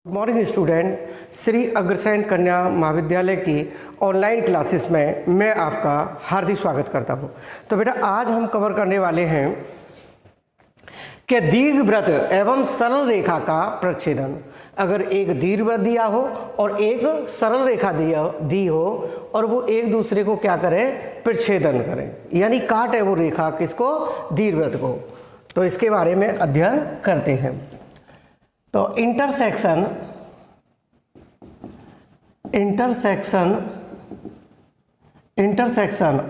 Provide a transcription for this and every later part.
Good morning student, Shri Agrasen कन्या महाविद्यालय की ऑनलाइन क्लासेस में मैं आपका हार्दिक स्वागत करता हूं। तो बेटा आज हम कवर करने वाले हैं कि दीर्घवृत्त एवं सरल रेखा का प्रच्छेदन। अगर एक दीर्घवृत्त दिया हो और एक सरल रेखा दी हो और वो एक दूसरे को क्या करें, प्रच्छेदन करें, यानी काटे वो रेखा किसको, दीर्घवृत्त को। तो इसके बारे में अध्ययन करते हैं। तो intersection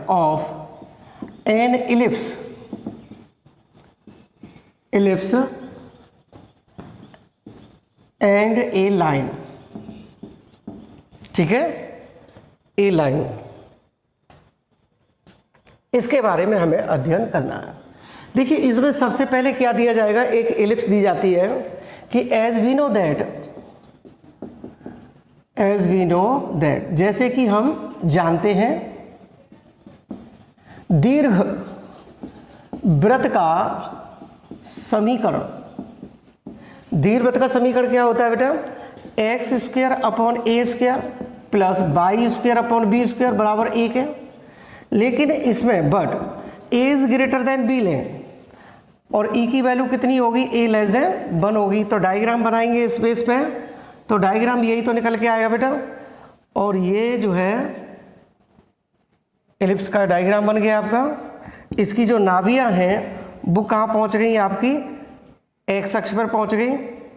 of N ellipse and A line, ठीक है, ए लाइन, इसके बारे में हमें अध्ययन करना है। देखिए इसमें सबसे पहले क्या दिया जाएगा, एक इलिप्स दी जाती है कि एज वी नो दैट, जैसे कि हम जानते हैं दीर्घ वृत्त का समीकरण, दीर्घवृत्त का समीकरण क्या होता है बेटा, एक्स स्क्वायर अपॉन ए square plus Y square upon B square बराबर 1 है। लेकिन इसमें but A is greater than B लें और ई की वैल्यू कितनी होगी, ए लेस देन 1 होगी। तो डायग्राम बनाएंगे इस बेस पे, तो डायग्राम यही तो निकल के आएगा बेटा। और ये जो है एलिप्स का डायग्राम बन गया आपका। इसकी जो नाभियां हैं वो कहाँ पहुंच गई, आपकी एक्स अक्ष पर पहुंच गई,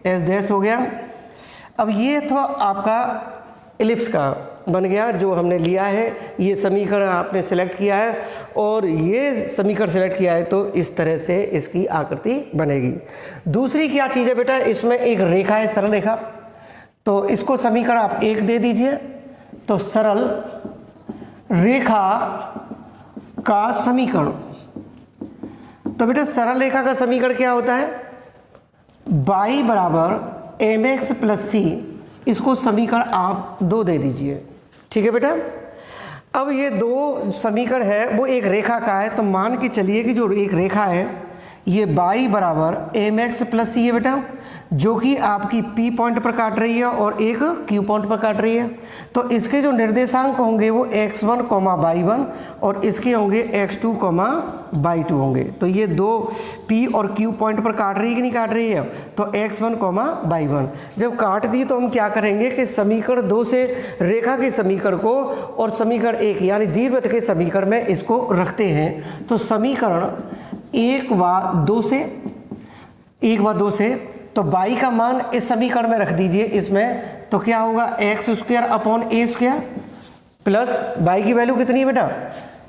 एस डैश हो गया। अब ये तो आपका एलिप्स का बन गया जो हमने लिया है, ये समीकरण आपने सेलेक्ट किया है और ये समीकरण सेलेक्ट किया है, तो इस तरह से इसकी आकृति बनेगी। दूसरी क्या चीज़ है बेटा, इसमें एक रेखा है, सरल रेखा, तो इसको समीकरण आप 1 दे दीजिए। तो सरल रेखा का समीकरण, तो बेटा सरल रेखा का समीकरण क्या होता है, y बराबर एम एक्स प्लस सी, इसको समीकरण आप 2 दे दीजिए, ठीक है बेटा। अब ये 2 समीकरण है वो एक रेखा का है, तो मान के चलिए कि जो एक रेखा है ये y बराबर एम एक्स प्लस सी है बेटा, जो कि आपकी P पॉइंट पर काट रही है और एक Q पॉइंट पर काट रही है। तो इसके जो निर्देशांक होंगे वो x1, y1 और इसके होंगे x2, y2 होंगे। तो ये 2 P और Q पॉइंट पर काट रही है कि नहीं काट रही है, तो x1, y1 जब काट दी तो हम क्या करेंगे कि समीकरण 2 से रेखा के समीकरण को और समीकरण 1 यानी दीर्घवृत्त के समीकरण में इसको रखते हैं। तो समीकरण 1 व 2 से तो y का मान इस समीकरण में रख दीजिए इसमें, तो क्या होगा एक्स स्क्वायर अपॉन ए स्क्वायर प्लस y की वैल्यू कितनी है बेटा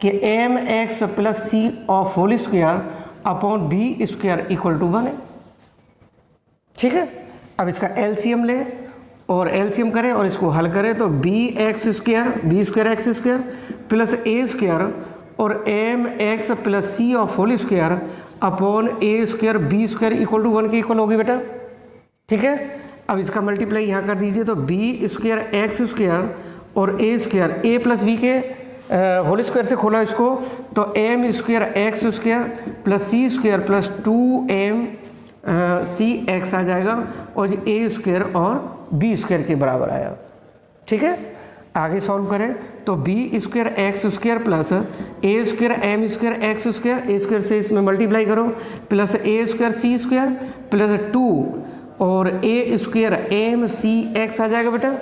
कि m x plus C of whole square upon B square equal to 1 है, ठीक है। अब इसका एलसीएम लें और एलसीएम करें और इसको हल करें, तो B square X square plus ए स्क्वायर और M x plus C of whole square upon A square B square equal to 1 के इक्वल होगी बेटा, ठीक है। अब इसका मल्टीप्लाई यहाँ कर दीजिए, तो बी स्क्वायर एक्स स्क्वायर और A square A plus B के होल स्क्वायर से खोला इसको, तो M square X square plus C square plus 2m C X आ जाएगा और ए स्क्वायर और बी स्क्वायर के बराबर आया, ठीक है। आगे सॉल्व करें तो B square X square plus A square M square X square, A square से इसमें मल्टीप्लाई करो, प्लस ए स्क्वायर सी स्क्वायर प्लस 2 और A square M C X आ जाएगा बेटा,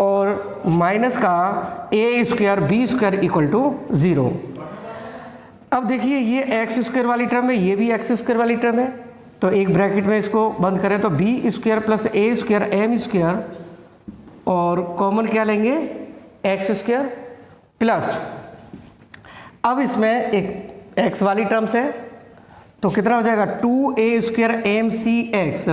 और माइनस का A square B square equal to 0। अब देखिए ये एक्स स्क्वायर वाली टर्म है, ये भी एक्स स्क्वायर वाली टर्म है, तो एक ब्रैकेट में इसको बंद करें, तो बी स्क्वायर प्लस ए स्क्वायर एम स्क्वायर और कॉमन क्या लेंगे एक्स स्क्वायर प्लस, अब इसमें एक एक्स वाली टर्म्स है तो कितना हो जाएगा 2a square M C X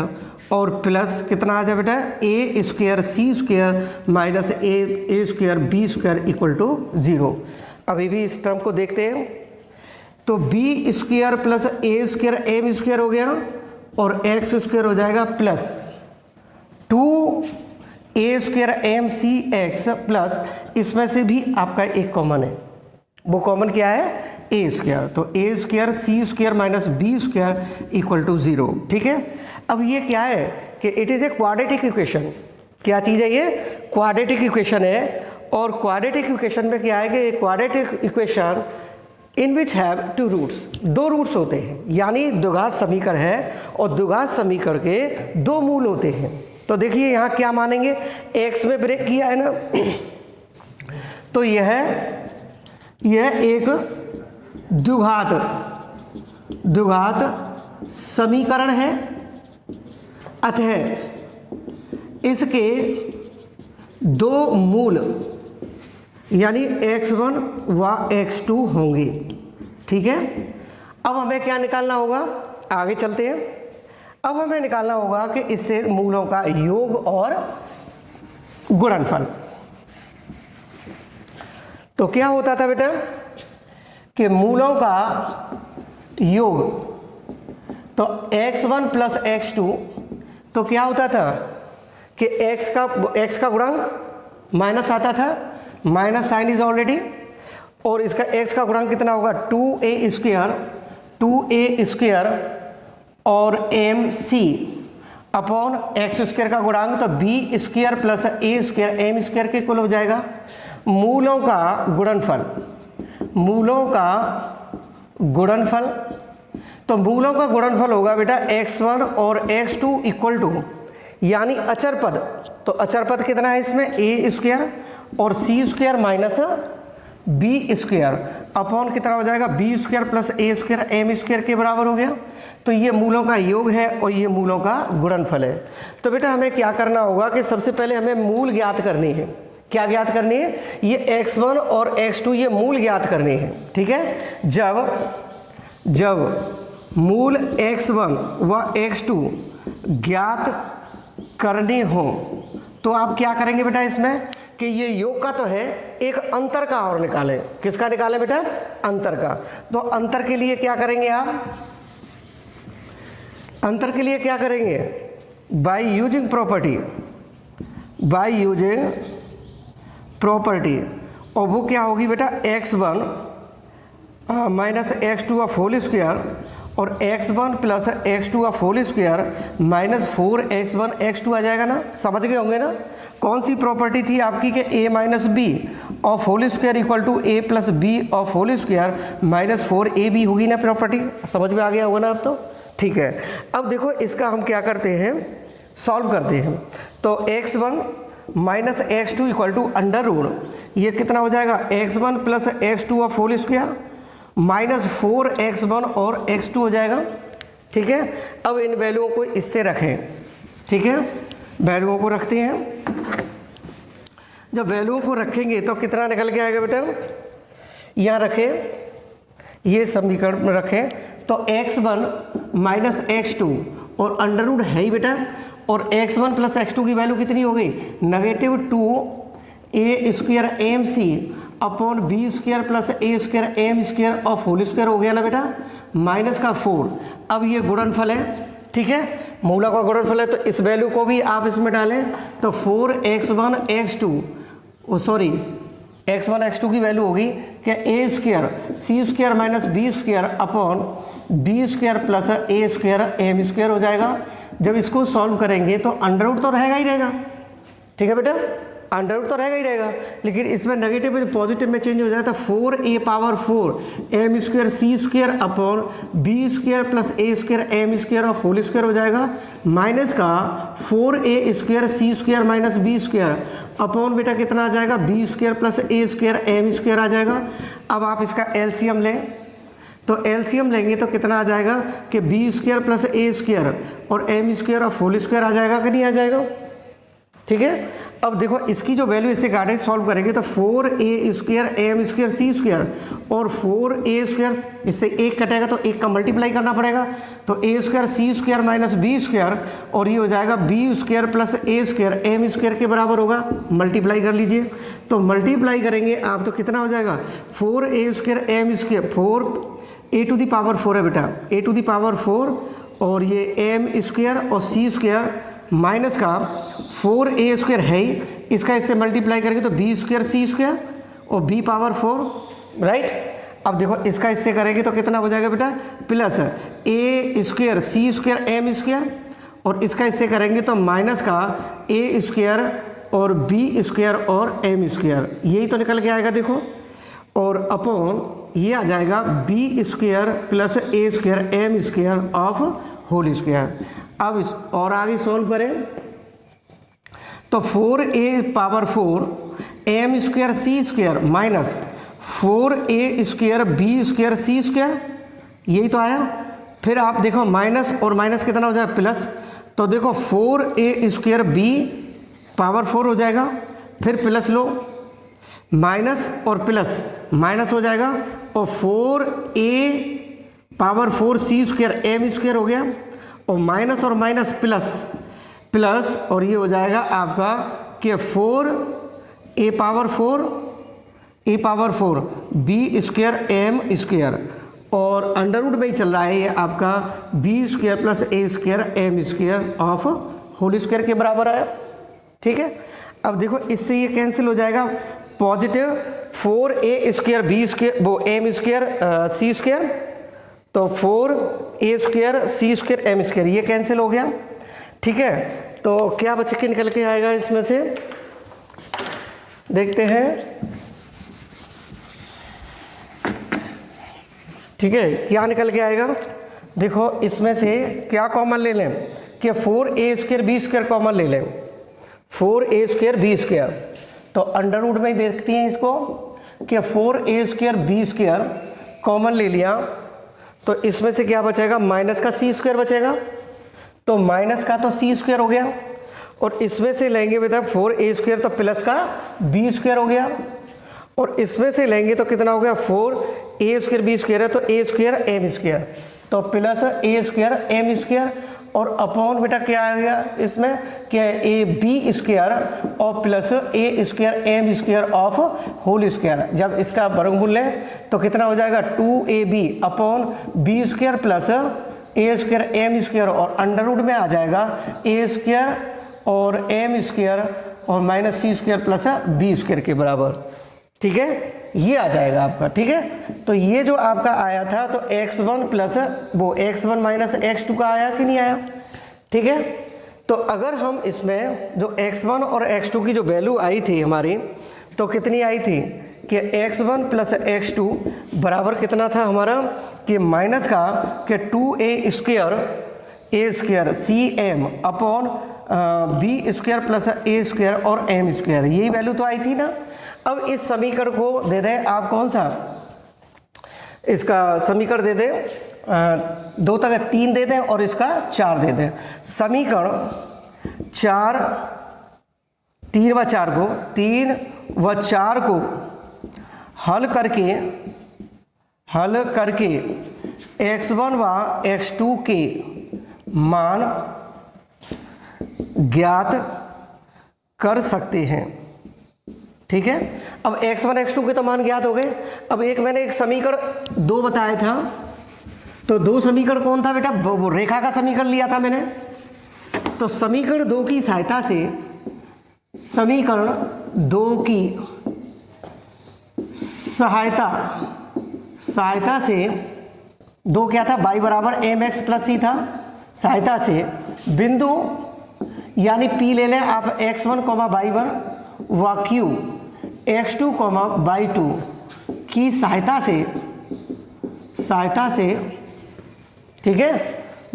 और प्लस कितना आ जाए बेटा A square C square minus A square B square equal to 0। अभी भी इस टर्म को देखते हैं, तो बी स्क्वायर प्लस ए स्क्वायर एम स्क्वायर हो गया और एक्स स्क्वायर हो जाएगा plus 2 A square M C X plus, इसमें से भी आपका एक कॉमन है, वो कॉमन क्या है ए स्क्वायर, तो A square C square minus B square equal to 0, ठीक है। अब ये क्या है कि it is a quadratic equation. क्या चीज़ है ये? क्वाड्रेटिक इक्वेशन है। और क्वाड्रेटिक इक्वेशन में क्या है कि quadratic equation in which have two roots, दो रूट्स होते हैं, यानी द्विघात समीकरण है और द्विघात समीकरण के दो मूल होते हैं। तो देखिए यहाँ क्या मानेंगे, x में ब्रेक किया है ना, तो यह एक द्विघात समीकरण है, अतः इसके दो मूल यानी x1 व x2 होंगे। ठीक है, अब हमें क्या निकालना होगा, आगे चलते हैं। अब हमें निकालना होगा कि इससे मूलों का योग और गुणनफल। तो क्या होता था बेटा कि मूलों का योग, तो x1 प्लस x2, तो क्या होता था कि x का गुणांक माइनस आता था, माइनस साइन इज ऑलरेडी, और इसका x का गुणांक कितना होगा 2a स्क्वायर और mc अपॉन एक्स स्क्वायर का गुणांक तो b square plus a square m square के इक्वल हो जाएगा। मूलों का गुणनफल, तो मूलों का गुणनफल होगा बेटा x1 और x2 इक्वल टू, यानी अचर पद, तो अचर पद कितना है इसमें a स्क्वायर और c square minus b square upon कितना हो जाएगा b square plus a square m square के बराबर हो गया। तो ये मूलों का योग है और ये मूलों का गुणनफल है। तो बेटा हमें क्या करना होगा कि सबसे पहले हमें मूल ज्ञात करनी है। क्या ज्ञात करनी है? ये x1 और x2 ये मूल ज्ञात करनी है। ठीक है, जब मूल x1 व x2 ज्ञात करने हो तो आप क्या करेंगे बेटा इसमें कि ये योग का तो है, एक अंतर का और निकालें। किसका निकालें बेटा? अंतर का। तो अंतर के लिए क्या करेंगे आप? अंतर के लिए क्या करेंगे? बाय यूजिंग प्रॉपर्टी, और वो क्या होगी बेटा x1 माइनस x2 का होल स्क्वायर और x1 प्लस x2 का whole square minus 4x1 x2 आ जाएगा ना। समझ गए होंगे ना कौन सी प्रॉपर्टी थी आपकी कि a minus b of whole square equal to a plus b of whole square minus 4ab होगी ना प्रॉपर्टी। समझ में आ गया होगा ना अब तो? ठीक है, अब देखो इसका हम क्या करते हैं, सॉल्व करते हैं। तो x1 minus x2 equal to under root, ये कितना हो जाएगा x1 plus x2 of whole square minus 4x1 और x2 हो जाएगा। ठीक है, अब इन वैल्यूओं को इससे रखें। ठीक है, वैल्यूओं को रखते हैं। जब वैल्यूओं को रखेंगे तो कितना निकल के आएगा बेटा? यहाँ रखें, ये समीकरण में रखें तो x1 माइनस x2 और अंडर रूट है ही बेटा, और x1 प्लस x2 की वैल्यू कितनी हो गई? Negative 2a square M c upon B square plus A square M square of whole square हो गया ना बेटा, माइनस का 4। अब ये गुणनफल है। ठीक है, मूला का गुणनफल है, तो इस वैल्यू को भी आप इसमें डालें तो 4x1 x2 की वैल्यू होगी कि A square C square minus B square upon B square plus A square M square हो जाएगा। जब इसको सॉल्व करेंगे तो अंडर रूट तो रहेगा ही रहेगा। ठीक है बेटा, अंडर रूट तो रहेगा ही रहेगा, लेकिन इसमें नेगेटिव में पॉजिटिव में चेंज हो जाए तो 4a पावर 4 एम स्क्वायर सी square upon B square plus ए स्क्वायर एम स्क्वायर और होल स्क्वायर हो जाएगा, माइनस का 4a स्क्वायर सी square minus B square upon बेटा कितना आ जाएगा बी स्क्वायर प्लस ए स्क्वायर एम स्क्वायर आ जाएगा। अब आप इसका एलसीएम लें, तो एलसीएम लेंगे तो कितना आ जाएगा कि बी स्क्वायर प्लस ए स्क्वायर और एम स्क्वायर और होल स्क्वायर आ जाएगा कि नहीं आ जाएगा? ठीक है, अब देखो इसकी जो वैल्यू इससे गार्डेड सॉल्व करेंगे तो 4a स्क्वायर एम स्क्वायर सी स्क्वायर और 4a स्क्वायर, इससे एक कटेगा तो एक का मल्टीप्लाई करना पड़ेगा, तो a square C square minus B square और ये हो जाएगा बी स्क्वायर प्लस ए स्क्वायर एम स्क्वायर के बराबर होगा। मल्टीप्लाई कर लीजिए, तो मल्टीप्लाई करेंगे आप तो कितना हो जाएगा 4a square M square 4a to the power 4 है बेटा, a टू द पावर 4 और ये एम स्क्वायर और सी स्क्वायर माइनस का 4a स्क्वायर है ही, इसका इससे मल्टीप्लाई करेंगे तो बी स्क्वायर सी स्क्वायर और बी पावर 4 राइट। अब देखो इसका इससे करेंगे तो कितना हो जाएगा बेटा प्लस ए स्क्वायर सी स्क्वायर एम स्क्वायर और इसका इससे करेंगे तो माइनस का ए स्क्वायर और बी स्क्वायर और एम स्क्वायर, यही तो निकल के आएगा देखो, और अपॉन ये आ जाएगा B square plus A square M square of whole square. अब और आगे सॉल्व करें तो 4a⁴ एम स्क्वायर सी square minus 4a square B square सी स्क्वायर, यही तो आया। फिर आप देखो माइनस और माइनस कितना हो जाएगा प्लस, तो देखो 4a स्क्वायर बी पावर 4 हो जाएगा, फिर प्लस लो माइनस और प्लस माइनस हो जाएगा, और 4a⁴ सी स्क्वायर एम स्क्वायर हो गया, और माइनस प्लस प्लस, और ये हो जाएगा आपका कि 4a⁴ b square M square, और अंडर रूट में ही चल रहा है ये आपका b square plus A square M square of whole square के बराबर आया। ठीक है, अब देखो इससे ये कैंसिल हो जाएगा, positive 4a square B square वो एम स्क्वायर सी स्क्वायर, तो 4a स्क्वायर सी स्क्वायर एम स्क्वायर ये कैंसिल हो गया। ठीक है, तो क्या बच के निकल के आएगा इसमें से, देखते हैं। ठीक है, क्या निकल के आएगा, देखो इसमें से क्या कॉमन ले लें कि 4a square B square common ले लें, 4a स्क्वायर बी स्क्वायर, तो अंडर रूट में ही देखती हैं इसको कि 4a square B square common ले लिया, तो इसमें से क्या बचेगा, माइनस का सी स्क्वायर बचेगा, तो माइनस का तो सी स्क्वायर हो गया, और इसमें से लेंगे बेटा 4a स्क्वायर तो प्लस का बी स्क्वायर हो गया, और इसमें से लेंगे तो कितना हो गया 4a स्क्वायर बी स्क्वायर है तो ए स्क्वायर एम स्क्वायर, तो प्लस ए स्क्वायर एम स्क्वायर, और अपॉन बेटा क्या आ गया इसमें क्या ए बी स्क्वायर और plus A square M square of whole square. जब इसका वर्गमूल लें तो कितना हो जाएगा 2ab upon B square plus ए स्क्वायर एम स्क्वायर, और अंडर रूट में आ जाएगा ए स्क्वायर और एम स्क्वायर और minus C square plus B square के बराबर। ठीक है, ये आ जाएगा आपका। ठीक है, तो ये जो आपका आया था तो x1 प्लस वो x1 माइनस x2 का आया कि नहीं आया। ठीक है, तो अगर हम इसमें जो x1 और x2 की जो वैल्यू आई थी हमारी, तो कितनी आई थी कि x1 प्लस x2 बराबर कितना था हमारा कि माइनस का कि 2a square A square C M upon B square plus A square और एम स्क्वायर, यही वैल्यू तो आई थी ना। अब इस समीकरण को दे दें आप, कौन सा इसका समीकरण दे दें 2 तक 3 दे दें और इसका 4 दे दें। समीकरण 4 3 व 4 को हल करके x1 व x2 के मान ज्ञात कर सकते हैं। ठीक है, अब x1 x2 के तो मान ज्ञात हो गए। अब एक मैंने एक समीकरण 2 बताया था, तो 2 समीकरण कौन था बेटा, वो रेखा का समीकरण लिया था मैंने। तो समीकरण 2 की सहायता से सहायता से 2 क्या था, y बराबर mx प्लस सी था। सहायता से बिंदु यानी P ले लें आप x1 y1 व Q x2 y2 की सहायता से ठीक है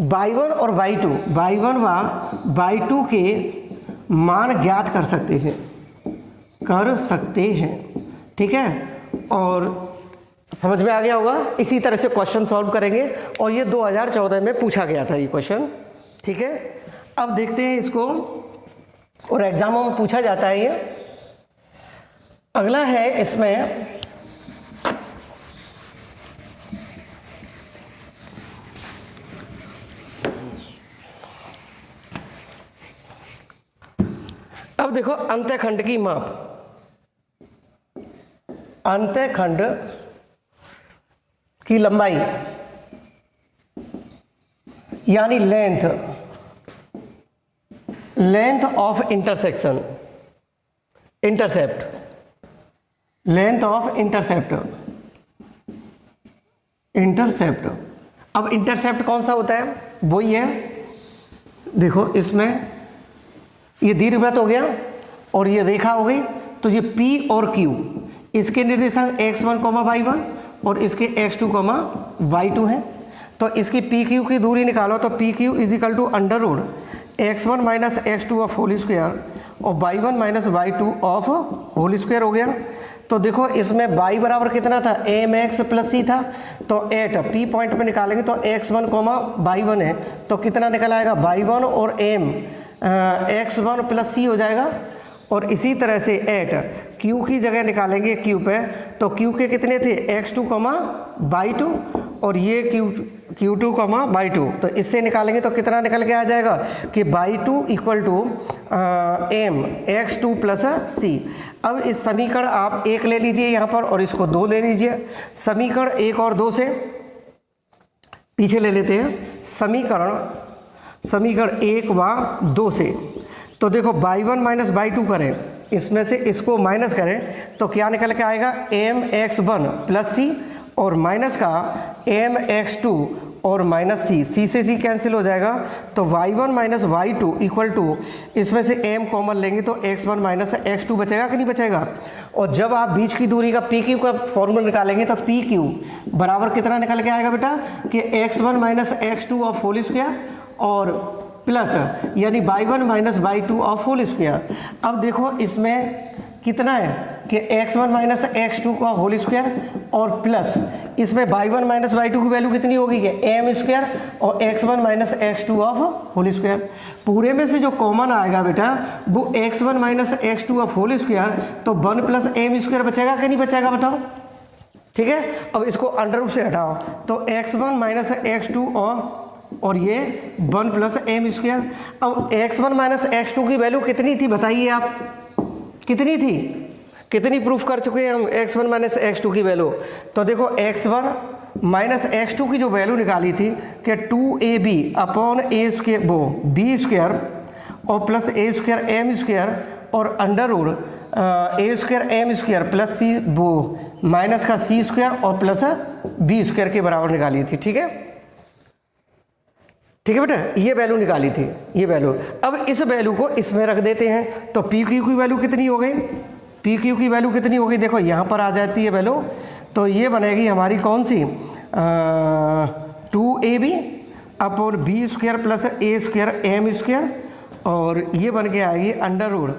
y1 और y1 व y2 के मान ज्ञात कर सकते हैं। ठीक है, और समझ में आ गया होगा। इसी तरह से क्वेश्चन सॉल्व करेंगे, और ये 2014 में पूछा गया था ये क्वेश्चन। ठीक है, अब देखते हैं इसको, और एग्जामों में पूछा जाता है ये। अगला है इसमें अब देखो अंतःखंड की माप, अंतःखंड की लंबाई यानी लेंथ ऑफ इंटरसेप्ट अब इंटरसेप्ट कौन सा होता है, वही है देखो इसमें ये दीर्घवृत्त हो गया और ये रेखा हो गई, तो ये P और Q इसके निर्देशांक x1, y1 और इसके x2, y2 हैं। तो इसकी PQ की दूरी निकालो तो PQ is equal to under root x1 minus x2 of whole square और y1 minus y2 of whole square हो गया। तो देखो इसमें y बराबर कितना था, mx प्लस c था, तो एट p पॉइंट पे निकालेंगे तो x1, y1 है, तो कितना निकल आएगा y1 और m x1 प्लस c हो जाएगा। और इसी तरह से एट q की जगह निकालेंगे q पे, तो q के कितने थे x2, y2 और ये q2, y2, तो इससे निकालेंगे तो कितना निकल के आ जाएगा कि y2 equal to m x2 plus c। अब इस समीकरण आप 1 ले लीजिए यहाँ पर और इसको 2 ले लीजिए। समीकरण 1 और 2 से पीछे ले लेते हैं, समीकरण 1 व 2 से। तो देखो y1 माइनस y2 करें, इसमें से इसको माइनस करें तो क्या निकल के आएगा mx1 प्लस c और माइनस का mx2 और माइनस c से c कैंसिल हो जाएगा, तो y1 minus y2 equal to इसमें से m कॉमन लेंगे तो x1 माइनस x2 बचेगा कि नहीं बचेगा। और जब आप बीच की दूरी का PQ का फॉर्मूला निकालेंगे तो PQ बराबर कितना निकल के आएगा बेटा कि x1 minus x2 of whole square और प्लस यानी y1 minus y2 of whole square. अब देखो इसमें कितना है कि x1 माइनस x2 का होल स्क्वायर और प्लस इसमें y1 माइनस y2 की वैल्यू कितनी होगी कि m स्क्वायर और x1 minus x2 of whole square. पूरे में से जो कॉमन आएगा बेटा वो x1 minus x2 of whole square, तो 1 प्लस m स्क्वायर बचेगा कि नहीं बचेगा बताओ। ठीक है, अब इसको अंडर रूट से हटाओ तो x1 माइनस x2 और ये 1 प्लस m स्क्वायर। अब x1 माइनस x2 की वैल्यू कितनी थी बताइए आप, कितनी थी, कितनी प्रूफ कर चुके हैं हम x1 माइनस x2 की वैल्यू। तो देखो x1 माइनस x2 की जो वैल्यू निकाली थी कि 2ab अपॉन a स्क्वायर वो b स्क्वायर और plus a square m square और under root a square m square plus c वो माइनस का c स्क्वायर और प्लस b स्क्वायर के बराबर निकाली थी। ठीक है, ठीक है बेटा, ये वैल्यू निकाली थी, ये वैल्यू। अब इस वैल्यू को इसमें रख देते हैं तो PQ की वैल्यू कितनी हो गई, PQ की वैल्यू कितनी होगी देखो यहाँ पर आ जाती है वैल्यू, तो ये बनेगी हमारी कौन सी 2ab upon b square plus a square m square और ये बन के आएगी under root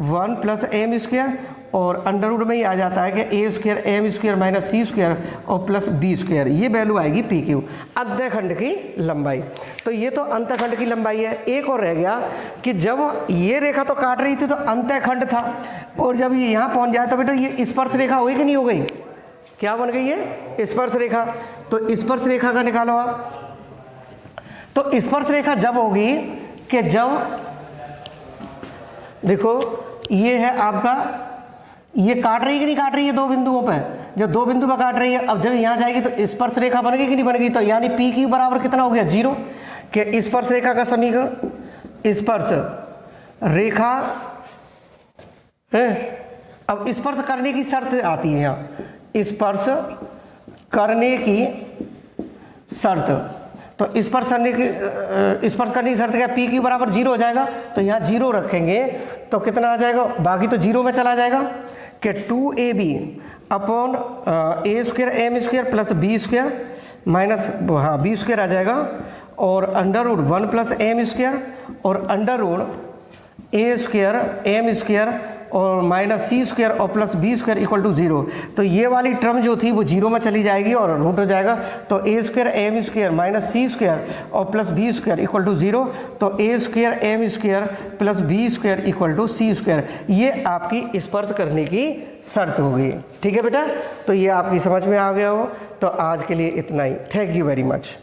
1 plus m square और अंडर रूट में ही आ जाता है कि a square m square minus c square और प्लस b स्क्वायर, ये वैल्यू आएगी PQ अंतःखंड की लंबाई। तो ये तो अंतःखंड की लंबाई है। एक और रह गया कि जब ये रेखा तो काट रही थी तो अंतःखंड था और जब ये यहाँ पहुँच जाए तो बेटा ये स्पर्श रेखा हुई कि नहीं हो गई, क्या बन गई है स्पर्श रेखा। तो स्पर्श रेखा का निकालो आप, तो स्पर्श रेखा जब होगी कि जब देखो ये है आपका, ये काट रही है कि नहीं काट रही है दो बिंदुओं पे, जब दो बिंदु पर काट रही है, अब जब यहाँ जाएगी तो स्पर्श रेखा बनेगी कि नहीं बनेगी, तो यानी PQ बराबर कितना हो गया 0 कि स्पर्श रेखा का समीकरण स्पर्श रेखा है। अब स्पर्श करने की शर्त आती है यहाँ, स्पर्श करने की शर्त, तो स्पर्श करने की शर्त क्या PQ बराबर 0 हो जाएगा, तो यहाँ 0 रखेंगे तो कितना आ जाएगा, बाकी तो 0 में चला जाएगा कि 2ab upon a square m square plus b square minus हाँ b स्क्वायर आ जाएगा और under root 1 plus m square और under root a square m square और माइनस c स्क्वायर और plus b square equal to 0। तो ये वाली टर्म जो थी वो 0 में चली जाएगी और रूट हो जाएगा, तो a square m square minus c square और plus b square equal to 0, तो a square m square plus b square equal to c square, ये आपकी स्पर्श करने की शर्त होगी। ठीक है बेटा, तो ये आपकी समझ में आ गया हो। तो आज के लिए इतना ही, थैंक यू वेरी मच।